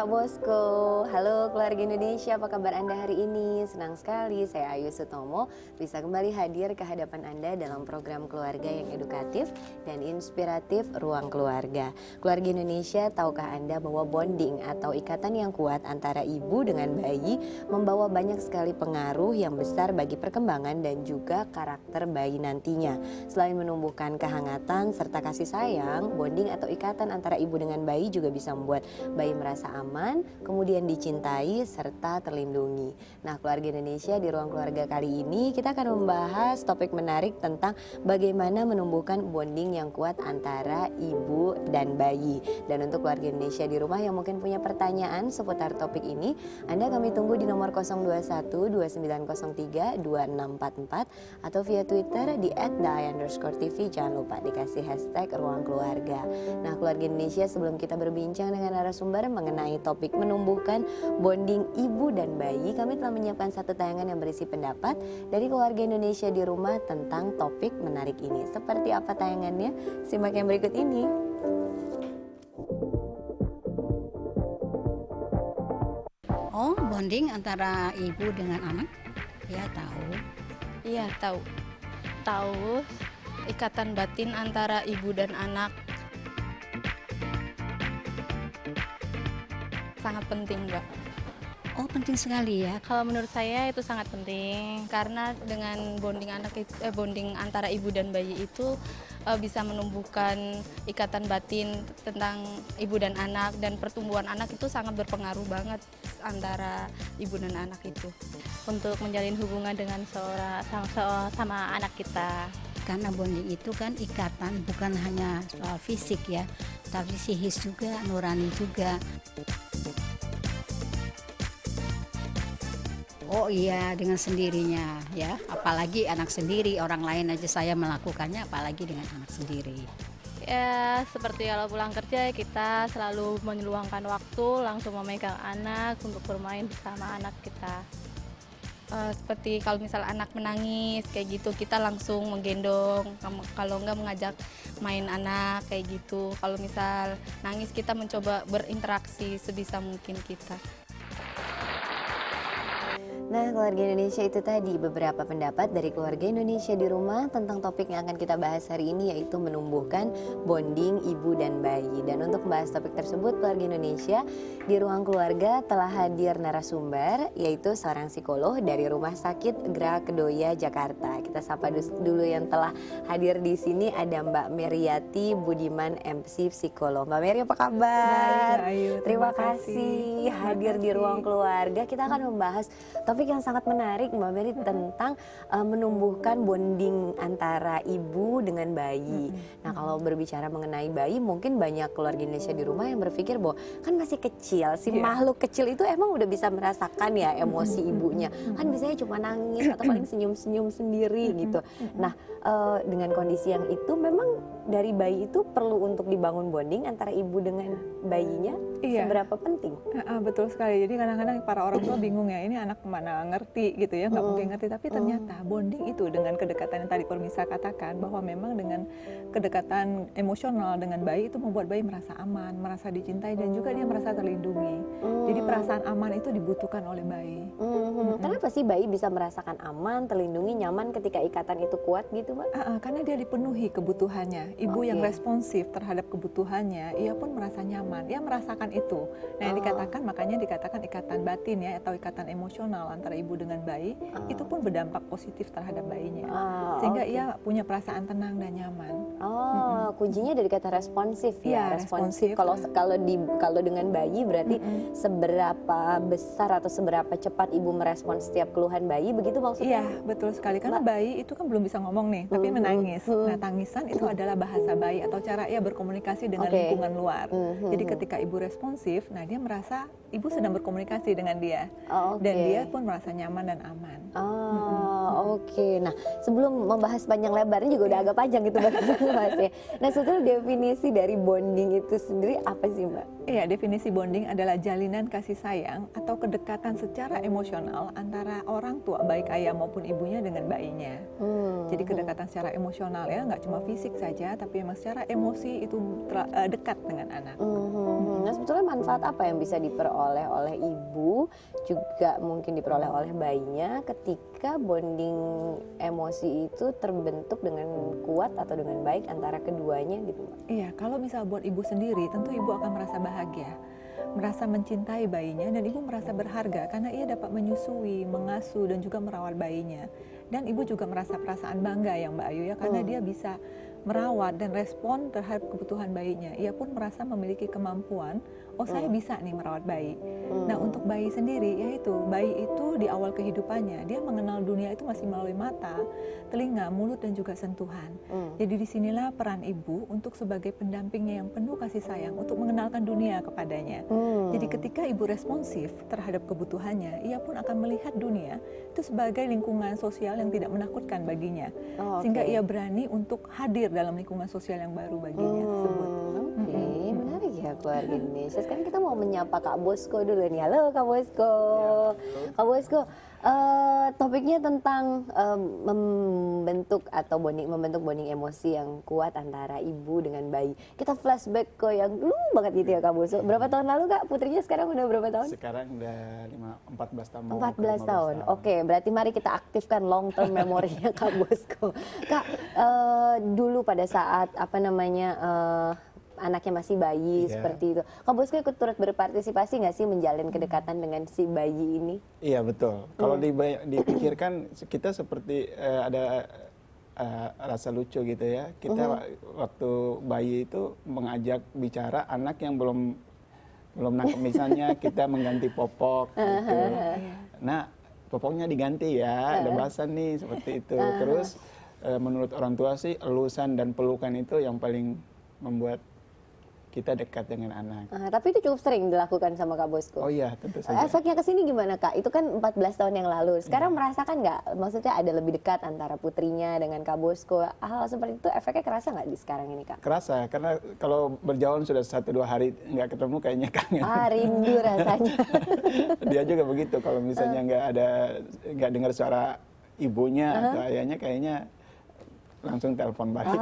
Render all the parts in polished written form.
Kak Bosco. Halo keluarga Indonesia, apa kabar Anda hari ini? Senang sekali saya Ayu Sutomo bisa kembali hadir ke hadapan Anda dalam program keluarga yang edukatif dan inspiratif Ruang Keluarga. Keluarga Indonesia, tahukah Anda bahwa bonding atau ikatan yang kuat antara ibu dengan bayi membawa banyak sekali pengaruh yang besar bagi perkembangan dan juga karakter bayi nantinya. Selain menumbuhkan kehangatan serta kasih sayang, bonding atau ikatan antara ibu dengan bayi juga bisa membuat bayi merasa aman, kemudian dicintai, serta terlindungi. Nah, keluarga Indonesia di ruang keluarga kali ini kita akan membahas topik menarik tentang bagaimana menumbuhkan bonding yang kuat antara ibu dan bayi. Dan untuk keluarga Indonesia di rumah yang mungkin punya pertanyaan seputar topik ini, Anda kami tunggu di nomor 021 2903 2644 atau via Twitter di @dai_tv. Jangan lupa dikasih hashtag ruang keluarga. Nah, keluarga Indonesia, sebelum kita berbincang dengan narasumber mengenai topik menumbuhkan bonding ibu dan bayi, kami telah menyiapkan satu tayangan yang berisi pendapat dari keluarga Indonesia di rumah tentang topik menarik ini. Seperti apa tayangannya? Simak yang berikut ini. Oh, bonding antara ibu dengan anak? Ya, tahu. Iya, tahu. Tahu ikatan batin antara ibu dan anak sangat penting, Mbak. Oh, penting sekali ya. Kalau menurut saya itu sangat penting karena dengan bonding antara ibu dan bayi itu bisa menumbuhkan ikatan batin tentang ibu dan anak, dan pertumbuhan anak itu sangat berpengaruh banget antara ibu dan anak itu untuk menjalin hubungan dengan sama anak kita. Karena bonding itu kan ikatan, bukan hanya soal fisik ya, tapi psikis juga, nurani juga. Oh iya, dengan sendirinya ya, apalagi anak sendiri, orang lain aja saya melakukannya, apalagi dengan anak sendiri. Ya, seperti kalau pulang kerja kita selalu meluangkan waktu langsung memegang anak untuk bermain bersama anak kita. Seperti kalau misal anak menangis kayak gitu, kita langsung menggendong, kalau enggak mengajak main anak kayak gitu. Kalau misal nangis kita mencoba berinteraksi sebisa mungkin kita. Nah, keluarga Indonesia, itu tadi beberapa pendapat dari keluarga Indonesia di rumah tentang topik yang akan kita bahas hari ini, yaitu menumbuhkan bonding ibu dan bayi. Dan untuk membahas topik tersebut, keluarga Indonesia di ruang keluarga telah hadir narasumber, yaitu seorang psikolog dari Rumah Sakit Gra Kedoya, Jakarta. Kita sapa dulu yang telah hadir di sini, ada Mbak Meriati Budiman, MC Psikolog. Mbak Meri, apa kabar? Baik, Ayu, Terima kasih hadir di ruang keluarga. Kita akan membahas topik yang sangat menarik, Mbak Meri, tentang menumbuhkan bonding antara ibu dengan bayi. Nah, kalau berbicara mengenai bayi, mungkin banyak keluarga Indonesia di rumah yang berpikir bahwa kan masih kecil, si makhluk kecil itu emang udah bisa merasakan ya emosi ibunya. Kan biasanya cuma nangis atau paling senyum-senyum sendiri gitu. Nah, dengan kondisi yang itu, memang dari bayi itu perlu untuk dibangun bonding antara ibu dengan bayinya. Seberapa penting? Betul sekali. Jadi kadang-kadang para orang tua bingung ya, ini anak mana ngerti gitu ya, nggak mungkin ngerti. Tapi ternyata bonding itu dengan kedekatan yang tadi Permisa katakan, bahwa memang dengan kedekatan emosional dengan bayi itu membuat bayi merasa aman, merasa dicintai, dan juga dia merasa terlindungi. Jadi perasaan aman itu dibutuhkan oleh bayi. Kenapa sih bayi bisa merasakan aman, terlindungi, nyaman ketika ikatan itu kuat gitu, Mbak? Karena dia dipenuhi kebutuhannya. Ibu yang responsif terhadap kebutuhannya, ia pun merasa nyaman, ia merasakan itu. Nah, yang makanya dikatakan ikatan batin ya, atau ikatan emosional antara ibu dengan bayi, itu pun berdampak positif terhadap bayinya. Sehingga ia punya perasaan tenang dan nyaman. Kuncinya dari kata responsif ya. Iya, responsif. Kalau dengan bayi berarti seberapa besar atau seberapa cepat ibu merespons setiap keluhan bayi, begitu maksudnya? Iya, betul sekali. Karena bayi itu kan belum bisa ngomong nih, tapi menangis. Nah, tangisan itu adalah bahasa bayi atau cara ia berkomunikasi dengan lingkungan luar. Jadi ketika ibu responsif, nah dia merasa ibu sedang berkomunikasi dengan dia. Dan dia pun merasa nyaman dan aman. Nah, sebelum membahas panjang lebarnya juga udah agak panjang gitu bahasnya. Nah, sebetulnya definisi dari bonding itu sendiri apa sih, Mbak? Iya, definisi bonding adalah jalinan kasih sayang atau kedekatan secara emosional antara orang tua, baik ayah maupun ibunya dengan bayinya. Jadi kedekatan secara emosional ya, nggak cuma fisik saja, tapi memang secara emosi itu dekat dengan anak. Nah sebetulnya manfaat apa yang bisa diperoleh oleh ibu, juga mungkin diperoleh oleh bayinya ketika bonding emosi itu terbentuk dengan kuat atau dengan baik antara keduanya gitu Mbak? Iya, kalau misal buat ibu sendiri, tentu ibu akan merasa bahagia, merasa mencintai bayinya, dan ibu merasa berharga karena ia dapat menyusui, mengasuh, dan juga merawat bayinya. Dan ibu juga merasa perasaan bangga yang Mbak Ayu ya, karena dia bisa merawat dan respon terhadap kebutuhan bayinya. Ia pun merasa memiliki kemampuan, oh saya bisa nih merawat bayi. Nah untuk bayi sendiri, yaitu bayi itu di awal kehidupannya, dia mengenal dunia itu masih melalui mata, telinga, mulut, dan juga sentuhan. Jadi disinilah peran ibu untuk sebagai pendampingnya yang penuh kasih sayang, untuk mengenalkan dunia kepadanya. Jadi ketika ibu responsif terhadap kebutuhannya, ia pun akan melihat dunia itu sebagai lingkungan sosial yang tidak menakutkan baginya. Sehingga ia berani untuk hadir dalam lingkungan sosial yang baru baginya tersebut. Oke, menarik ya keluarga Indonesia. Sekarang kita mau menyapa Kak Bosko dulu nih. Halo Kak Bosko. Kak Bosko, topiknya tentang membentuk bonding emosi yang kuat antara ibu dengan bayi. Kita flashback ke yang dulu banget gitu ya Kak Bosko. Berapa tahun lalu Kak? Putrinya sekarang udah berapa tahun? Sekarang udah 14 tahun. 14 tahun. Oke, berarti mari kita aktifkan long term memorinya Kak Bosko. Kak, dulu pada saat anaknya masih bayi seperti itu, Kak Bosko ikut turut berpartisipasi nggak sih menjalin kedekatan dengan si bayi ini? Iya betul. Kalau dipikirkan kita seperti ada rasa lucu gitu ya. Kita waktu bayi itu mengajak bicara anak yang belum nangkep, misalnya kita mengganti popok gitu. Nah popoknya diganti ya, ada bahasan nih seperti itu. Terus menurut orang tua sih elusan dan pelukan itu yang paling membuat kita dekat dengan anak. Tapi itu cukup sering dilakukan sama Kak Bosko. Oh iya, tentu saja. Efeknya ke sini gimana Kak? Itu kan 14 tahun yang lalu. Sekarang merasakan nggak? Maksudnya ada lebih dekat antara putrinya dengan Kak Bosko. Hal seperti itu efeknya kerasa nggak di sekarang ini Kak? Kerasa, karena kalau berjauhan sudah 1-2 hari nggak ketemu kayaknya kangen. Rindu rasanya. Dia juga begitu, kalau misalnya nggak dengar suara ibunya atau ayahnya, kayaknya langsung telepon balik.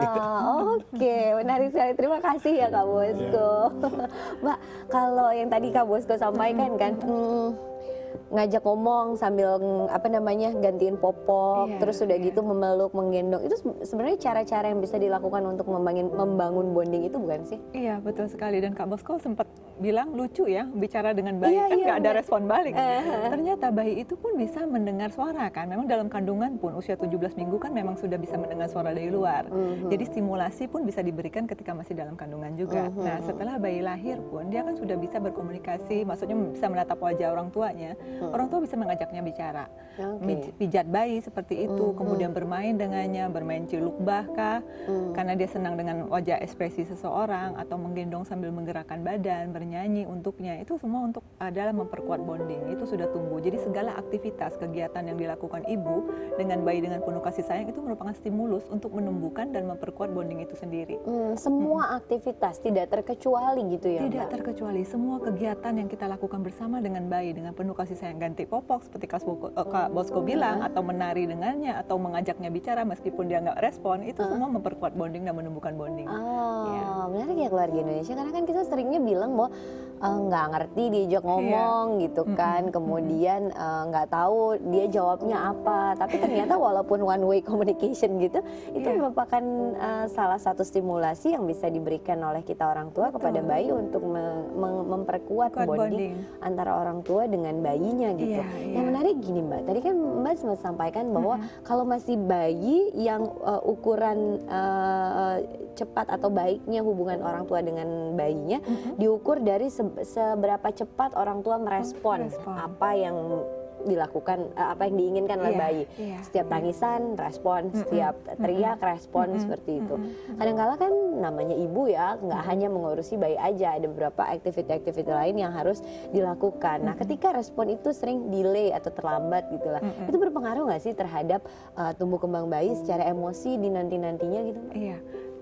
Oke, menarik sekali. Terima kasih ya Kak Bosko. Mbak, kalau yang tadi Kak Bosko sampaikan kan, ngajak ngomong sambil gantiin popok, terus udah gitu memeluk, menggendong, itu sebenarnya cara-cara yang bisa dilakukan untuk membangun bonding itu bukan sih? Iya betul sekali, dan Kak Bosko sempat bilang lucu ya, bicara dengan bayi kan nggak ada respon balik. Ternyata bayi itu pun bisa mendengar suara kan, memang dalam kandungan pun usia 17 minggu kan memang sudah bisa mendengar suara dari luar. Jadi stimulasi pun bisa diberikan ketika masih dalam kandungan juga. Nah setelah bayi lahir pun dia kan sudah bisa berkomunikasi, maksudnya bisa menatap wajah orang tuanya. Orang tua bisa mengajaknya bicara, pijat bayi seperti itu, kemudian bermain dengannya, bermain ciluk kah, karena dia senang dengan wajah ekspresi seseorang, atau menggendong sambil menggerakkan badan, bernyanyi untuknya. Itu semua adalah memperkuat bonding. Itu sudah tumbuh. Jadi segala aktivitas kegiatan yang dilakukan ibu dengan bayi dengan penuh kasih sayang itu merupakan stimulus untuk menumbuhkan dan memperkuat bonding itu sendiri. Semua aktivitas tidak terkecuali gitu ya? Tidak terkecuali, semua kegiatan yang kita lakukan bersama dengan bayi dengan penuh kasih sayang, ganti popok seperti Kak Bosko bilang, atau menari dengannya, atau mengajaknya bicara meskipun dia nggak respon, itu semua memperkuat bonding dan menumbuhkan bonding. Menarik ya keluarga Indonesia, karena kan kita seringnya bilang bahwa nggak ngerti diajak ngomong gitu kan, kemudian nggak tahu dia jawabnya apa, tapi ternyata walaupun one way communication gitu, itu merupakan salah satu stimulasi yang bisa diberikan oleh kita orang tua kepada bayi untuk memperkuat bonding antara orang tua dengan bayinya gitu. Yang menarik gini Mbak, tadi kan Mbak sempat sampaikan bahwa kalau masih bayi yang ukuran cepat atau baiknya hubungan orang tua dengan bayinya diukur dari seberapa cepat orang tua merespon apa yang dilakukan, apa yang diinginkan oleh bayi. Setiap tangisan respon, setiap teriak respon, seperti itu. Kadang-kala kan namanya ibu ya, nggak hanya mengurusi bayi aja, ada beberapa aktiviti-aktiviti lain yang harus dilakukan. Nah ketika respon itu sering delay atau terlambat gitu lah, itu berpengaruh nggak sih terhadap tumbuh kembang bayi secara emosi di nanti-nantinya gitu? Iya.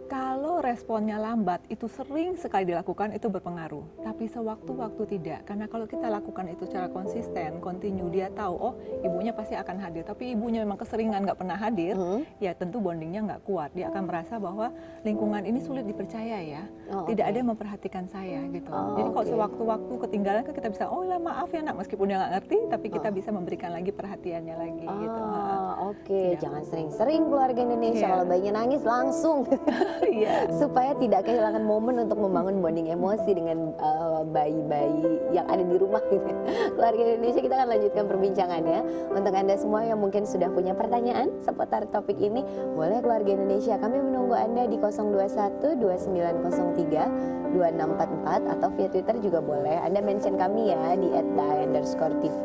Kalau responnya lambat, itu sering sekali dilakukan, itu berpengaruh. Tapi sewaktu-waktu tidak. Karena kalau kita lakukan itu secara konsisten, kontinu, dia tahu, oh ibunya pasti akan hadir. Tapi ibunya memang keseringan nggak pernah hadir, ya tentu bondingnya nggak kuat. Dia akan merasa bahwa lingkungan ini sulit dipercaya ya. Tidak ada yang memperhatikan saya gitu. Jadi kalau sewaktu-waktu ketinggalan kan kita bisa, oh lah maaf ya nak, meskipun dia nggak ngerti, tapi kita bisa memberikan lagi perhatiannya lagi gitu. Oke, jangan sering-sering keluarga Indonesia kalau bayinya nangis langsung. Iya. Supaya tidak kehilangan momen untuk membangun bonding emosi dengan bayi-bayi yang ada di rumah gitu. Keluarga Indonesia, kita akan lanjutkan perbincangannya. Untuk Anda semua yang mungkin sudah punya pertanyaan seputar topik ini, boleh keluarga Indonesia, kami menunggu Anda di 021 2903 2644 atau via Twitter juga boleh. Anda mention kami ya di @dai_tv.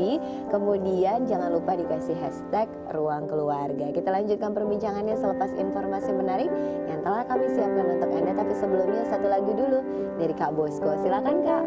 Kemudian jangan lupa dikasih hashtag ruang keluarga. Kita lanjutkan perbincangannya selepas informasi menarik yang telah kami siapkan untuk Anda. Tapi sebelumnya satu lagu dulu dari Kak Bosco. Silakan Kak.